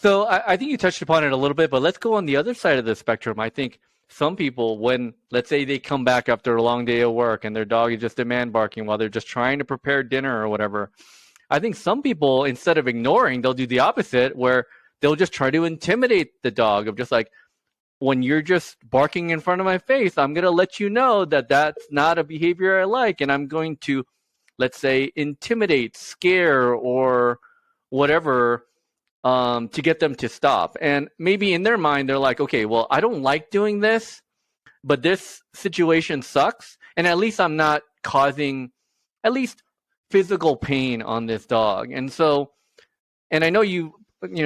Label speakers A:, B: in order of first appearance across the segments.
A: So I think you touched upon it a little bit, but let's go on the other side of the spectrum. I think some people, when, let's say they come back after a long day of work and their dog is just demand barking while they're just trying to prepare dinner or whatever, I think some people, instead of ignoring, they'll do the opposite, where they'll just try to intimidate the dog of just like, when you're just barking in front of my face, I'm going to let you know that that's not a behavior I like. And I'm going to, let's say, intimidate, scare, or whatever, to get them to stop. And maybe in their mind, they're like, okay, well, I don't like doing this, but this situation sucks. And at least I'm not causing at least physical pain on this dog. And so, and I know you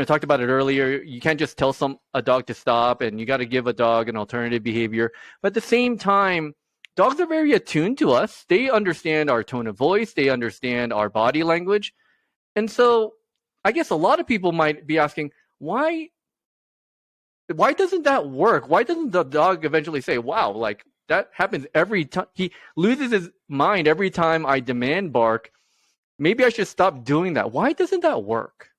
A: talked about it earlier, you can't just tell a dog to stop, and you got to give a dog an alternative behavior. But at the same time, dogs are very attuned to us. They understand our tone of voice. They understand our body language. And so I guess a lot of people might be asking, why doesn't that work? Why doesn't the dog eventually say, wow, like that happens every time? He loses his mind every time I demand bark. Maybe I should stop doing that. Why doesn't that work?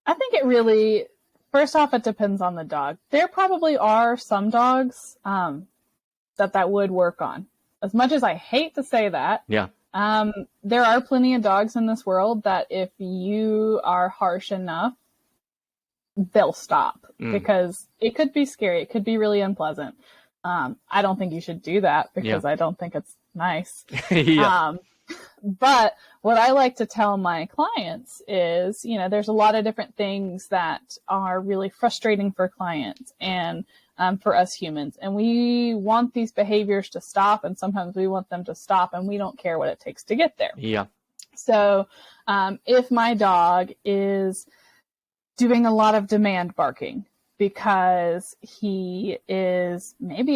B: I think it really, first off, it depends on the dog. There probably are some dogs that would work on. As much as I hate to say that,
A: yeah.
B: There are plenty of dogs in this world that if you are harsh enough, they'll stop because it could be scary. It could be really unpleasant. I don't think you should do that because I don't think it's nice.
A: Yeah.
B: But what I like to tell my clients is, there's a lot of different things that are really frustrating for clients and for us humans. And we want these behaviors to stop, and sometimes we want them to stop, and we don't care what it takes to get there.
A: Yeah.
B: So if my dog is doing a lot of demand barking because maybe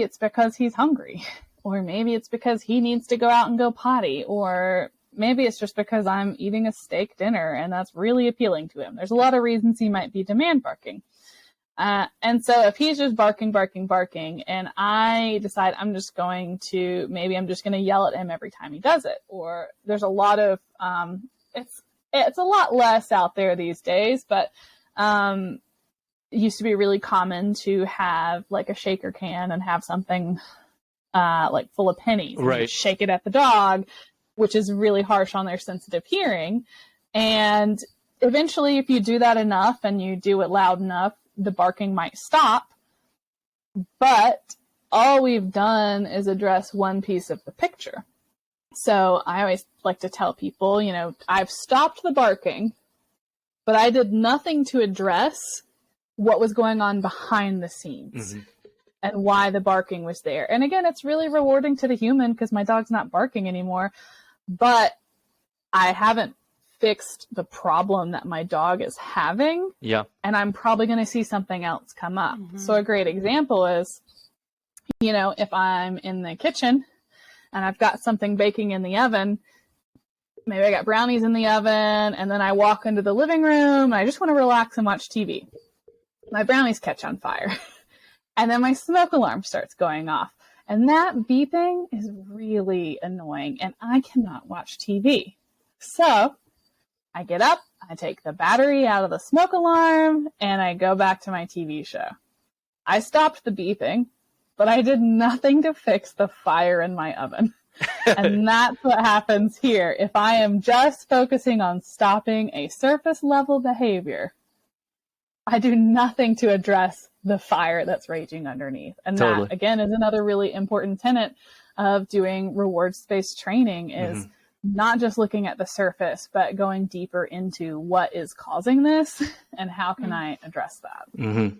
B: it's because he's hungry, or maybe it's because he needs to go out and go potty, or maybe it's just because I'm eating a steak dinner and that's really appealing to him. There's a lot of reasons he might be demand barking. And so if he's just barking, and I decide I'm just going to yell at him every time he does it, or there's a lot of, it's a lot less out there these days, but, it used to be really common to have like a shaker can and have something, like full of pennies,
A: right,
B: and shake it at the dog, which is really harsh on their sensitive hearing. And eventually, if you do that enough and you do it loud enough, the barking might stop. But all we've done is address one piece of the picture. So I always like to tell people, I've stopped the barking, but I did nothing to address what was going on behind the scenes. And why the barking was there. And again, it's really rewarding to the human because my dog's not barking anymore, but I haven't fixed the problem that my dog is having.
A: Yeah.
B: And I'm probably going to see something else come up. So a great example is, if I'm in the kitchen and I've got something baking in the oven, maybe I got brownies in the oven, and then I walk into the living room and I just want to relax and watch TV. My brownies catch on fire. And then my smoke alarm starts going off. And that beeping is really annoying. And I cannot watch TV. So I get up, I take the battery out of the smoke alarm, and I go back to my TV show. I stopped the beeping, but I did nothing to fix the fire in my oven. And that's what happens here. If I am just focusing on stopping a surface level behavior, I do nothing to address the fire that's raging underneath. And that, again, is another really important tenet of doing rewards-based training is not just looking at the surface, but going deeper into what is causing this and how can I address that.